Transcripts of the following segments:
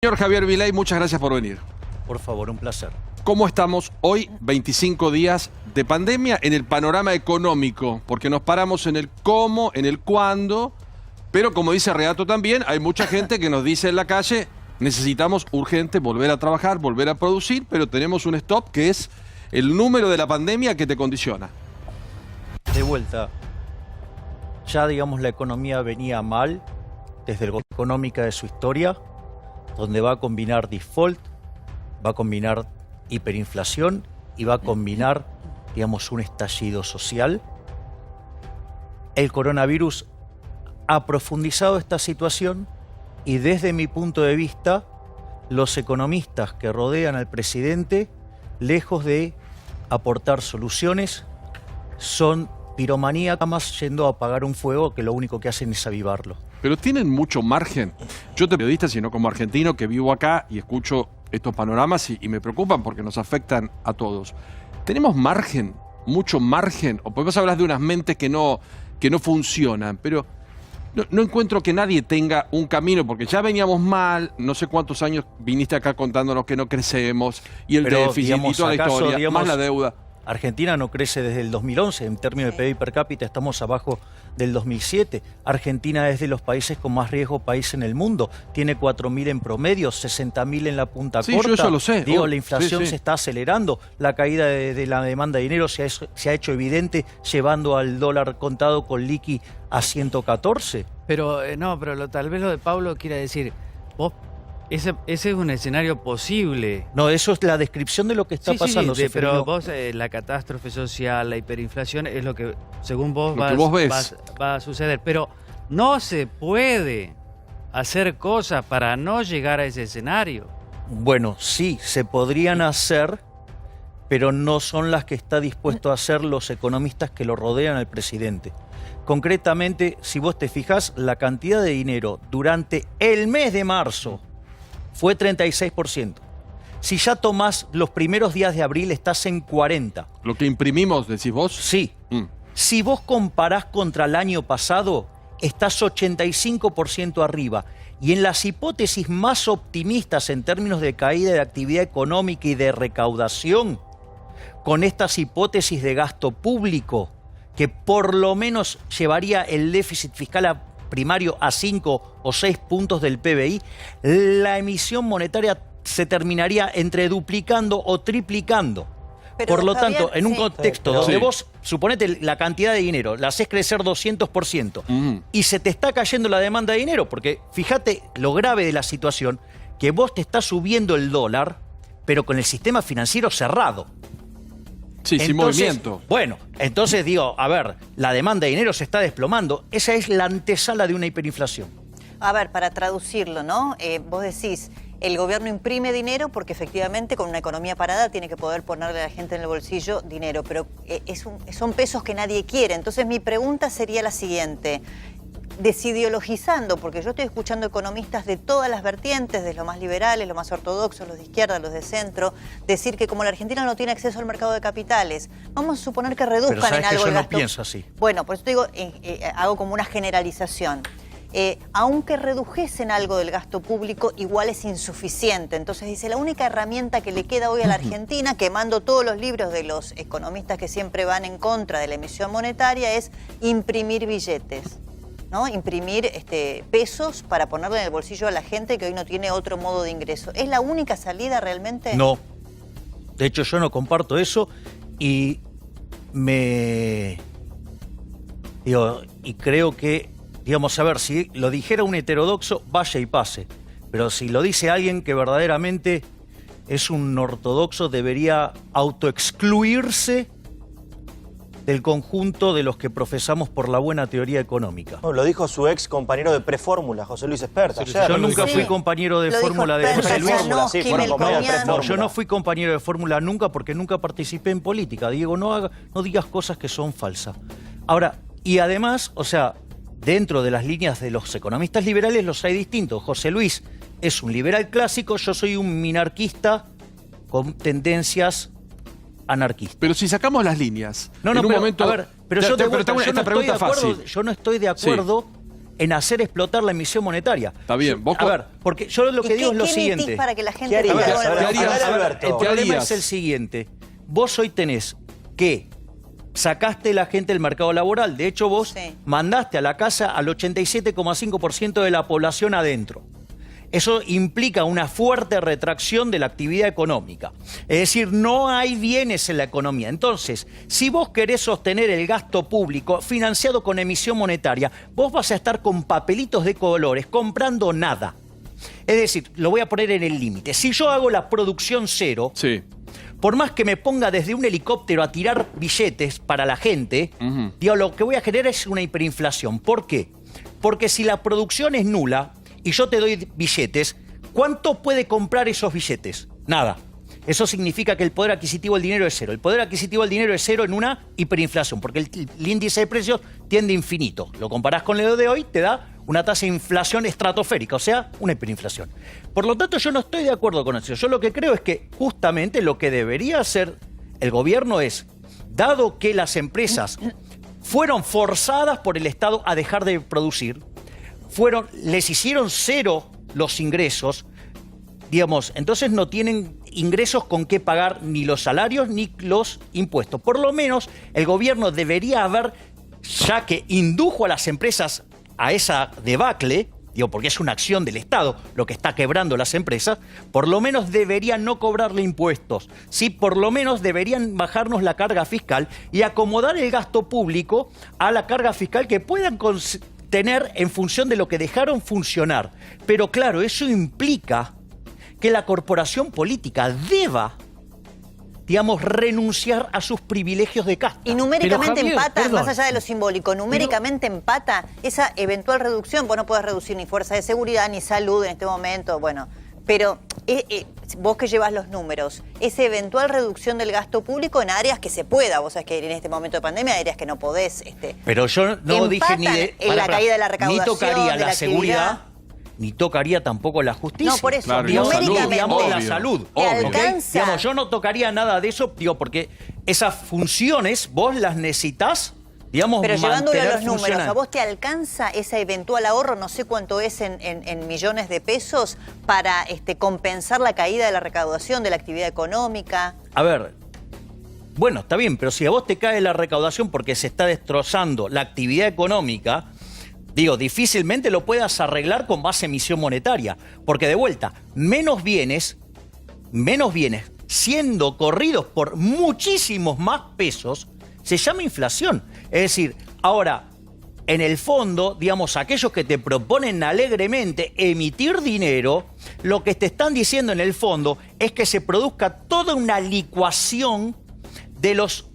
Señor Javier Milei, muchas gracias por venir. Por favor, un placer. ¿Cómo estamos hoy, 25 días de pandemia, en el panorama económico? Porque nos paramos en el cómo, en el cuándo, pero como dice Renato también, hay mucha gente que nos dice en la calle, necesitamos urgente volver a trabajar, volver a producir, pero tenemos un stop que es el número de la pandemia que te condiciona. De vuelta, ya digamos la economía venía mal desde la económica de su historia, donde va a combinar default, va a combinar hiperinflación y va a combinar, digamos, un estallido social. El coronavirus ha profundizado esta situación y desde mi punto de vista, los economistas que rodean al presidente, lejos de aportar soluciones, son piromaníacos, más yendo a apagar un fuego que lo único que hacen es avivarlo. Pero tienen mucho margen. Yo te periodista, sino como argentino que vivo acá y escucho estos panoramas y me preocupan porque nos afectan a todos. ¿Tenemos margen? ¿Mucho margen? O podemos hablar de unas mentes que no funcionan, pero no encuentro que nadie tenga un camino, porque ya veníamos mal, no sé cuántos años viniste acá contándonos que no crecemos, y el déficit y toda la historia, más la deuda. Argentina no crece desde el 2011, en términos de PIB per cápita estamos abajo del 2007. Argentina es de los países con más riesgo país en el mundo. Tiene 4.000 en promedio, 60.000 en la punta corta. Yo eso lo sé. Digo, la inflación se está acelerando. La caída de la demanda de dinero se ha hecho evidente, llevando al dólar contado con liqui a 114. Pero tal vez lo de Pablo quiera decir, vos, ese es un escenario posible. No, eso es la descripción de lo que está pasando. Pero vos, la catástrofe social, la hiperinflación, es lo que, según vos, va a suceder. Pero no se puede hacer cosas para no llegar a ese escenario. Bueno, sí, se podrían hacer, pero no son las que está dispuesto a hacer los economistas que lo rodean al presidente. Concretamente, si vos te fijás, la cantidad de dinero durante el mes de marzo fue 36%. Si ya tomás los primeros días de abril, estás en 40%. ¿Lo que imprimimos, decís vos? Sí. Si vos comparás contra el año pasado, estás 85% arriba. Y en las hipótesis más optimistas en términos de caída de actividad económica y de recaudación, con estas hipótesis de gasto público, que por lo menos llevaría el déficit fiscal primario a 5 o 6 puntos del PBI, la emisión monetaria se terminaría entre duplicando o triplicando. Pero, por lo tanto, en un contexto donde vos, suponete la cantidad de dinero, la haces crecer 200% y se te está cayendo la demanda de dinero, porque fíjate lo grave de la situación, que vos te estás subiendo el dólar, pero con el sistema financiero cerrado. Sí, sin movimiento. Bueno, entonces digo, a ver, la demanda de dinero se está desplomando. Esa es la antesala de una hiperinflación. A ver, para traducirlo, ¿no? Vos decís, el gobierno imprime dinero porque efectivamente con una economía parada tiene que poder ponerle a la gente en el bolsillo dinero, pero son pesos que nadie quiere. Entonces mi pregunta sería la siguiente. Desideologizando, porque yo estoy escuchando economistas de todas las vertientes, de los más liberales, los más ortodoxos, los de izquierda, los de centro, decir que como la Argentina no tiene acceso al mercado de capitales, vamos a suponer que reduzcan en algo el gasto. No pienso así. Bueno, por eso te digo, hago como una generalización. Aunque redujesen algo del gasto público, igual es insuficiente. Entonces dice, la única herramienta que le queda hoy a la Argentina, quemando todos los libros de los economistas que siempre van en contra de la emisión monetaria, es imprimir billetes, ¿no? Imprimir pesos para ponerle en el bolsillo a la gente que hoy no tiene otro modo de ingreso. ¿Es la única salida realmente? No. De hecho, yo no comparto eso y y creo que, digamos, a ver, si lo dijera un heterodoxo, vaya y pase. Pero si lo dice alguien que verdaderamente es un ortodoxo, debería autoexcluirse del conjunto de los que profesamos por la buena teoría económica. No, lo dijo su ex compañero de Prefórmula, José Luis Esperta. Yo nunca fui compañero de fórmula de José Luis. No, yo no fui compañero de fórmula nunca porque nunca participé en política. Diego, no digas cosas que son falsas. Ahora, y además, o sea, dentro de las líneas de los economistas liberales los hay distintos. José Luis es un liberal clásico, yo soy un minarquista con tendencias anarquista. Pero si sacamos las líneas, yo no estoy de acuerdo en hacer explotar la emisión monetaria. Está bien. A ver, porque yo lo que digo es lo siguiente. ¿Qué para que la gente ¿Qué harías? El problema es el siguiente. Vos hoy tenés que sacaste la gente del mercado laboral. De hecho, vos mandaste a la casa al 87,5% de la población adentro. Eso implica una fuerte retracción de la actividad económica. Es decir, no hay bienes en la economía. Entonces, si vos querés sostener el gasto público financiado con emisión monetaria, vos vas a estar con papelitos de colores comprando nada. Es decir, lo voy a poner en el límite. Si yo hago la producción cero, por más que me ponga desde un helicóptero a tirar billetes para la gente, digo, lo que voy a generar es una hiperinflación. ¿Por qué? Porque si la producción es nula y yo te doy billetes, ¿cuánto puede comprar esos billetes? Nada. Eso significa que el poder adquisitivo del dinero es cero. El poder adquisitivo del dinero es cero en una hiperinflación, porque el índice de precios tiende a infinito. Lo comparás con lo de hoy, te da una tasa de inflación estratosférica, o sea, una hiperinflación. Por lo tanto, yo no estoy de acuerdo con eso. Yo lo que creo es que justamente lo que debería hacer el gobierno es, dado que las empresas fueron forzadas por el Estado a dejar de producir, les hicieron cero los ingresos, digamos, entonces no tienen ingresos con qué pagar ni los salarios ni los impuestos. Por lo menos el gobierno debería haber, ya que indujo a las empresas a esa debacle, digo, porque es una acción del Estado lo que está quebrando las empresas, por lo menos deberían no cobrarle impuestos. Sí, por lo menos deberían bajarnos la carga fiscal y acomodar el gasto público a la carga fiscal que puedan tener en función de lo que dejaron funcionar. Pero claro, eso implica que la corporación política deba, digamos, renunciar a sus privilegios de casta. Y numéricamente empata, más allá de lo simbólico, numéricamente empata esa eventual reducción. Vos no podés reducir ni fuerza de seguridad ni salud en este momento, bueno, pero vos que llevas los números, esa eventual reducción del gasto público en áreas que se pueda, vos sabés que en este momento de pandemia hay áreas que no podés. Pero yo no dije ni de la caída de la recaudación, ni tocaría de la seguridad, ni tocaría tampoco la justicia. No, por eso, claro, numéricamente, digamos, la salud. ¿te alcanza? Digamos, yo no tocaría nada de eso, digo, porque esas funciones vos las necesitás, digamos, pero llevándolo a los números, funcionando. ¿a vos te alcanza ese eventual ahorro, no sé cuánto es en millones de pesos, para compensar la caída de la recaudación de la actividad económica? A ver, bueno, está bien, pero si a vos te cae la recaudación porque se está destrozando la actividad económica, digo, difícilmente lo puedas arreglar con base emisión monetaria. Porque de vuelta, menos bienes, siendo corridos por muchísimos más pesos, se llama inflación. Es decir, ahora, en el fondo, digamos, aquellos que te proponen alegremente emitir dinero, lo que te están diciendo en el fondo es que se produzca toda una licuación de los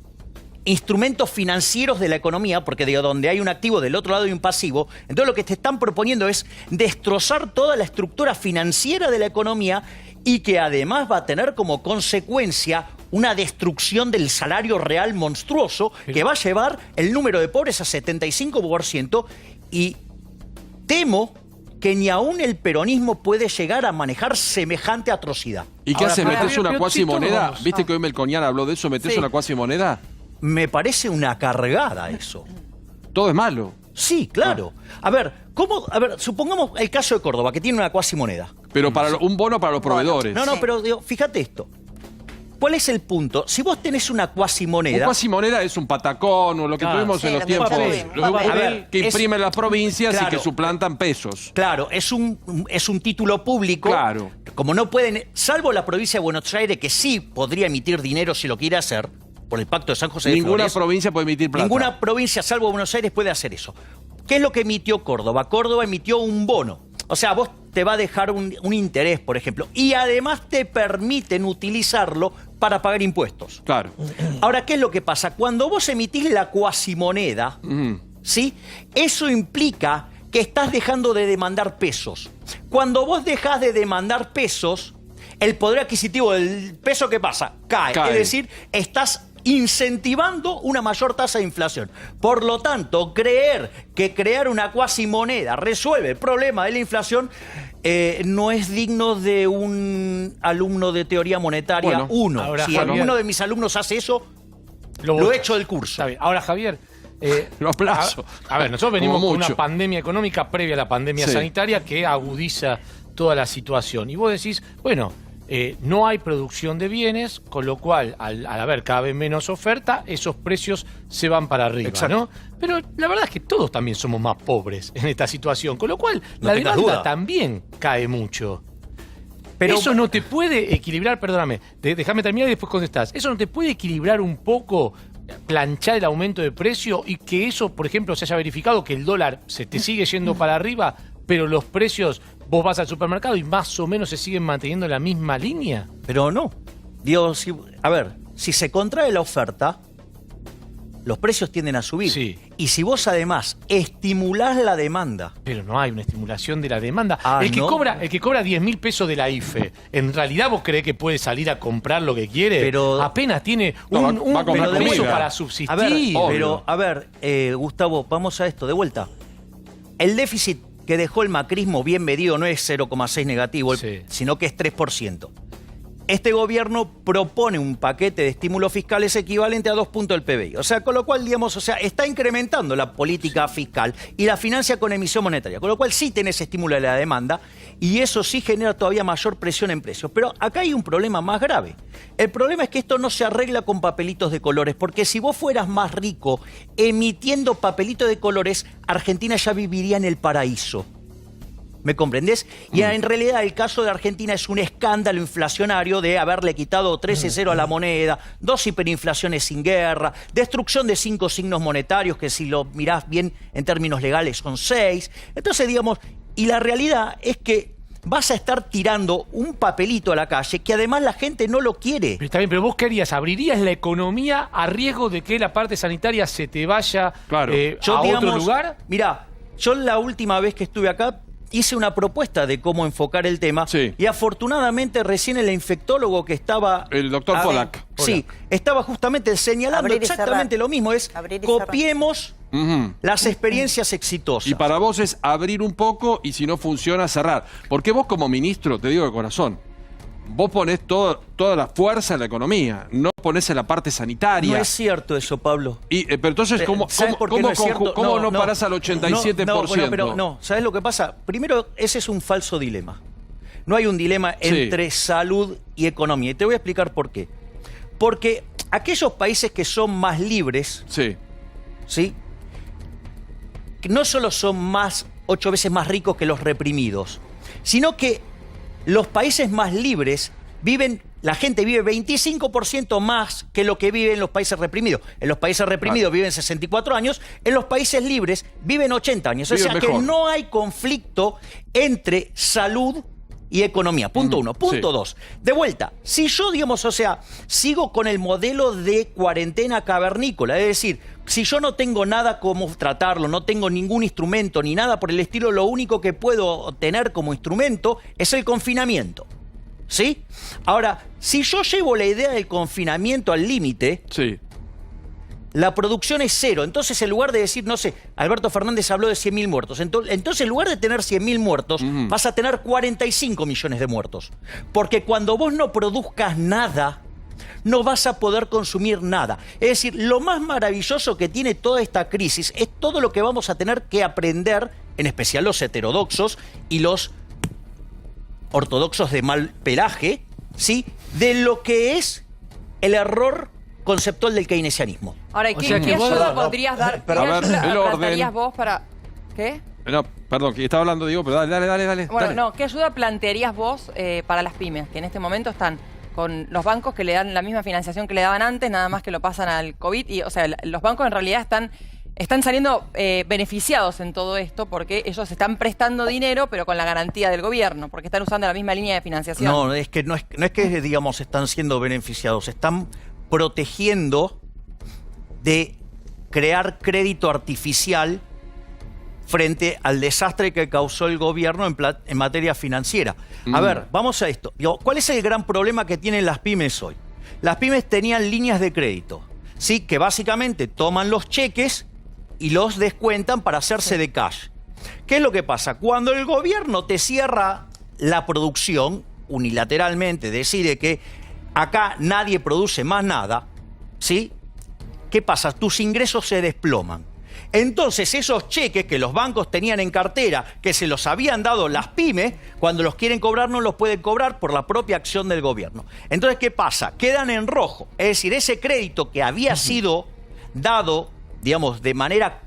instrumentos financieros de la economía, porque digo, donde hay un activo del otro lado hay un pasivo, entonces lo que te están proponiendo es destrozar toda la estructura financiera de la economía y que además va a tener como consecuencia una destrucción del salario real monstruoso que va a llevar el número de pobres a 75% y temo que ni aún el peronismo puede llegar a manejar semejante atrocidad. ¿Y qué hace? ¿Metés una cuasimoneda? ¿Viste que hoy Melconian habló de eso? ¿Metés una cuasimoneda? Me parece una cargada eso. Todo es malo. Sí, claro. A ver, supongamos el caso de Córdoba, que tiene una cuasimoneda. Pero para un bono para los proveedores. No, pero digo, fíjate esto. ¿Cuál es el punto? Si vos tenés una cuasimoneda... Un cuasimoneda es un patacón o lo que tuvimos en los tiempos que imprimen las provincias y que suplantan pesos. Claro, es un título público. Claro. Como no pueden, salvo la provincia de Buenos Aires, que sí podría emitir dinero si lo quiere hacer, por el Pacto de San José de Flores. Ninguna provincia puede emitir plata. Ninguna provincia, salvo Buenos Aires, puede hacer eso. ¿Qué es lo que emitió Córdoba? Córdoba emitió un bono. O sea, vos te va a dejar un interés, por ejemplo, y además te permiten utilizarlo para pagar impuestos. Claro. Ahora, ¿qué es lo que pasa? Cuando vos emitís la cuasimoneda, ¿sí? Eso implica que estás dejando de demandar pesos. Cuando vos dejás de demandar pesos, el poder adquisitivo del peso, ¿qué pasa? Cae. Es decir, estás incentivando una mayor tasa de inflación. Por lo tanto, creer que crear una cuasimoneda resuelve el problema de la inflación no es digno de un alumno de teoría monetaria. Ahora, si alguno de mis alumnos hace eso, lo echo del curso. Está bien. Ahora, Javier, Lo aplazo. A ver, nosotros venimos con una pandemia económica previa a la pandemia sanitaria que agudiza toda la situación. Y vos decís, bueno, no hay producción de bienes, con lo cual, al haber cada vez menos oferta, esos precios se van para arriba, ¿no? Pero la verdad es que todos también somos más pobres en esta situación, con lo cual la demanda también cae mucho. Pero eso no te puede equilibrar, perdóname, déjame terminar y después contestás. Eso no te puede equilibrar un poco, planchar el aumento de precio y que eso, por ejemplo, se haya verificado que el dólar se te sigue yendo para arriba, pero los precios, vos vas al supermercado y más o menos se siguen manteniendo en la misma línea. Pero no. Digo, a ver, si se contrae la oferta, los precios tienden a subir. Sí. Y si vos además estimulás la demanda... Pero no hay una estimulación de la demanda. Ah, el que ¿no? cobra 10.000 pesos de la IFE, ¿en realidad vos creés que puede salir a comprar lo que quiere? Pero apenas tiene va a un comprar peso comida para subsistir. A ver, Gustavo, vamos a esto, de vuelta. El déficit que dejó el macrismo bien medido no es 0,6 negativo, sino que es 3%. Este gobierno propone un paquete de estímulos fiscales equivalente a 2 puntos del PBI. O sea, con lo cual, digamos, está incrementando la política fiscal y la financia con emisión monetaria. Con lo cual sí tenés estímulo de la demanda y eso sí genera todavía mayor presión en precios. Pero acá hay un problema más grave. El problema es que esto no se arregla con papelitos de colores, porque si vos fueras más rico emitiendo papelitos de colores, Argentina ya viviría en el paraíso. ¿Me comprendés? Y en realidad el caso de Argentina es un escándalo inflacionario de haberle quitado 13-0 a la moneda, 2 hiperinflaciones sin guerra, destrucción de 5 signos monetarios que si lo mirás bien en términos legales son 6. Entonces, digamos, y la realidad es que vas a estar tirando un papelito a la calle que además la gente no lo quiere. Pero está bien, pero vos qué harías, ¿abrirías la economía a riesgo de que la parte sanitaria se te vaya a otro lugar? Mirá, yo la última vez que estuve acá hice una propuesta de cómo enfocar el tema y afortunadamente recién el infectólogo que estaba... El doctor Pollack. Sí, estaba justamente señalando exactamente lo mismo, es copiemos las experiencias exitosas. Y para vos es abrir un poco y si no funciona cerrar. Porque vos como ministro, te digo de corazón, vos ponés toda la fuerza en la economía, no ponés en la parte sanitaria. No es cierto eso, Pablo. Pero entonces, ¿cómo no parás al 87%? No, ¿sabés lo que pasa? Primero, ese es un falso dilema. No hay un dilema entre salud y economía. Y te voy a explicar por qué. Porque aquellos países que son más libres, ¿sí? Que no solo son 8 veces más ricos que los reprimidos, sino que los países más libres la gente vive 25% más que lo que vive en los países reprimidos. En los países reprimidos viven 64 años, en los países libres viven 80 años. O sea que no hay conflicto entre salud y economía. Punto 1. Punto 2. De vuelta, si yo, digamos, sigo con el modelo de cuarentena cavernícola, es decir, si yo no tengo nada como tratarlo, no tengo ningún instrumento ni nada por el estilo, lo único que puedo tener como instrumento es el confinamiento. ¿Sí? Ahora, si yo llevo la idea del confinamiento al límite, la producción es 0. Entonces, en lugar de decir, no sé, Alberto Fernández habló de 100.000 muertos. Entonces, en lugar de tener 100.000 muertos, vas a tener 45 millones de muertos. Porque cuando vos no produzcas nada, no vas a poder consumir nada. Es decir, lo más maravilloso que tiene toda esta crisis es todo lo que vamos a tener que aprender, en especial los heterodoxos y los ortodoxos de mal pelaje, ¿sí? De lo que es el error conceptual del keynesianismo. Ahora, ¿qué ayuda podrías dar? ¿Qué ayuda plantearías vos para...? ¿Qué? No, perdón, que estaba hablando Diego, pero dale. Bueno, no, ¿qué ayuda plantearías vos para las pymes? Que en este momento están con los bancos que le dan la misma financiación que le daban antes, nada más que lo pasan al COVID. Y, o sea, los bancos en realidad están saliendo beneficiados en todo esto porque ellos están prestando dinero, pero con la garantía del gobierno, porque están usando la misma línea de financiación. No es que digamos, están siendo beneficiados, están protegiendo de crear crédito artificial frente al desastre que causó el gobierno en materia financiera. A ver, vamos a esto. ¿Cuál es el gran problema que tienen las pymes hoy? Las pymes tenían líneas de crédito, ¿sí? Que básicamente toman los cheques y los descuentan para hacerse de cash. ¿Qué es lo que pasa? Cuando el gobierno te cierra la producción, unilateralmente decide que acá nadie produce más nada, ¿sí? ¿Qué pasa? Tus ingresos se desploman. Entonces, esos cheques que los bancos tenían en cartera, que se los habían dado las pymes, cuando los quieren cobrar no los pueden cobrar por la propia acción del gobierno. Entonces, ¿qué pasa? Quedan en rojo. Es decir, ese crédito que había sido dado, digamos, de manera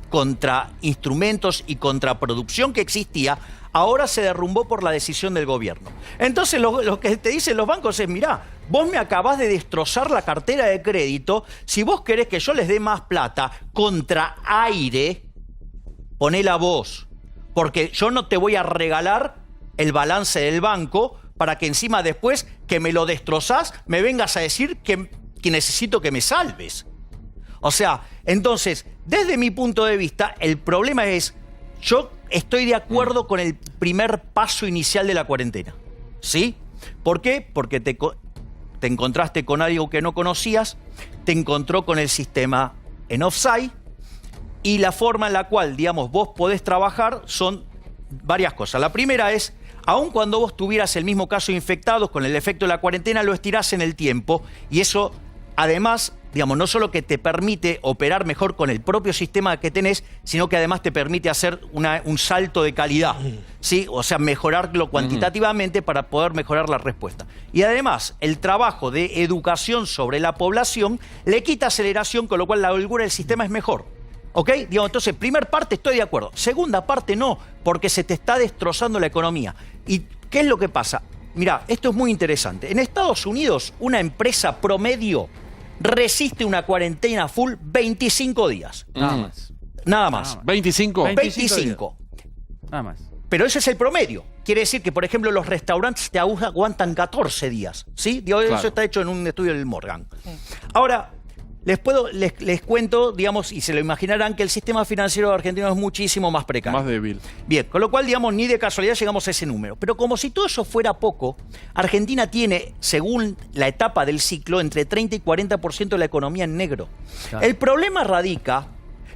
contra instrumentos y contraproducción que existía, ahora se derrumbó por la decisión del gobierno. Entonces lo que te dicen los bancos es, mirá, vos me acabás de destrozar la cartera de crédito, si vos querés que yo les dé más plata contra aire, ponela vos, porque yo no te voy a regalar el balance del banco para que encima después que me lo destrozás me vengas a decir que necesito que me salves. O sea, entonces, desde mi punto de vista, el problema es, yo estoy de acuerdo con el primer paso inicial de la cuarentena, ¿sí? ¿Por qué? Porque te encontraste con algo que no conocías, te encontró con el sistema en offside y la forma en la cual, digamos, vos podés trabajar son varias cosas. La primera es, aun cuando vos tuvieras el mismo caso de infectados, con el efecto de la cuarentena lo estirás en el tiempo y eso, además, digamos, no solo que te permite operar mejor con el propio sistema que tenés, sino que además te permite hacer un salto de calidad, ¿sí? O sea, mejorarlo cuantitativamente para poder mejorar la respuesta. Y además, el trabajo de educación sobre la población le quita aceleración, con lo cual la holgura del sistema es mejor. ¿Ok? Digamos, entonces, primer parte estoy de acuerdo. Segunda parte no, porque se te está destrozando la economía. ¿Y qué es lo que pasa? Mirá, esto es muy interesante. En Estados Unidos, una empresa promedio resiste una cuarentena full 25 días. Nada más. Nada más. ¿25? 25. Nada más. Pero ese es el promedio. Quiere decir que, por ejemplo, los restaurantes te aguantan 14 días. ¿Sí? Digo, Claro. Eso está hecho en un estudio del Morgan. Ahora, les cuento, digamos, y se lo imaginarán, que el sistema financiero argentino es muchísimo más precario. Más débil. Bien, con lo cual, digamos, ni de casualidad llegamos a ese número. Pero como si todo eso fuera poco, Argentina tiene, según la etapa del ciclo, entre 30 y 40% de la economía en negro. Claro. El problema radica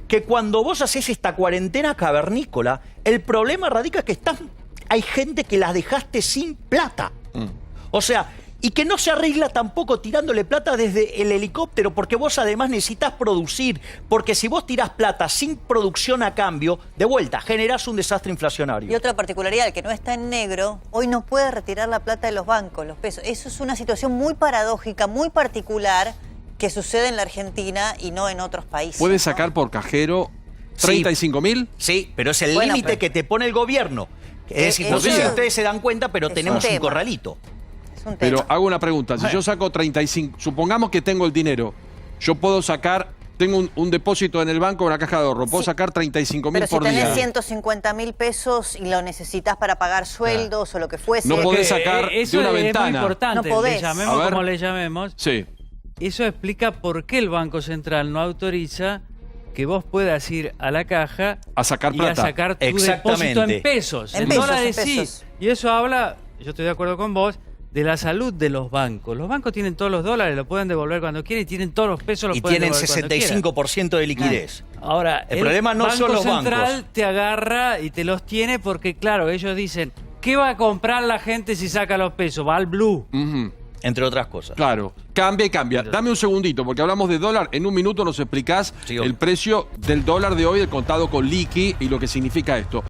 que cuando vos haces esta cuarentena cavernícola, el problema radica que hay gente que las dejaste sin plata. O sea, y que no se arregla tampoco tirándole plata desde el helicóptero, porque vos además necesitas producir, porque si vos tirás plata sin producción a cambio, de vuelta, generás un desastre inflacionario. Y otra particularidad, el que no está en negro, hoy no puede retirar la plata de los bancos, los pesos. Eso es una situación muy paradójica, muy particular, que sucede en la Argentina y no en otros países. ¿Puede ¿no? sacar por cajero 35.000? Sí, pero es el Bueno, límite pero- que te pone el gobierno. Es decir, no sé eso- si ustedes se dan cuenta, pero es tenemos un un tema. corralito. Es un tema. Pero hago una pregunta. Si yo saco 35, supongamos que tengo el dinero, yo puedo sacar, tengo un depósito en el banco, una caja de ahorro, puedo Sí. sacar 35.000 Pero si por tenés día. 150.000 pesos y lo necesitas para pagar sueldos o lo que fuese. No podés Porque, sacar de eso una es ventana. muy importante, No podés. le llamemos A ver. como le llamemos. Sí. Eso explica por qué el Banco Central no autoriza que vos puedas ir a la caja A sacar y plata. a sacar tu Exactamente. depósito en pesos. En En pesos, dólares en sí. pesos. Y eso habla, yo estoy de acuerdo con vos, de la salud de los bancos. Los bancos tienen todos los dólares, lo pueden devolver cuando quieren, y tienen todos los pesos, los Y pueden tienen devolver cuando quieran. 65% de liquidez. Ahora, El problema no son los Banco Central bancos. te agarra y te los tiene porque, claro, ellos dicen, ¿qué va a comprar la gente si saca los pesos? Va al blue. Ujú. Entre otras cosas. Claro, cambia y cambia. Dame un segundito, porque hablamos de dólar. En un minuto nos explicás Sí, obvio. el precio del dólar de hoy, el contado con liqui y lo que significa esto.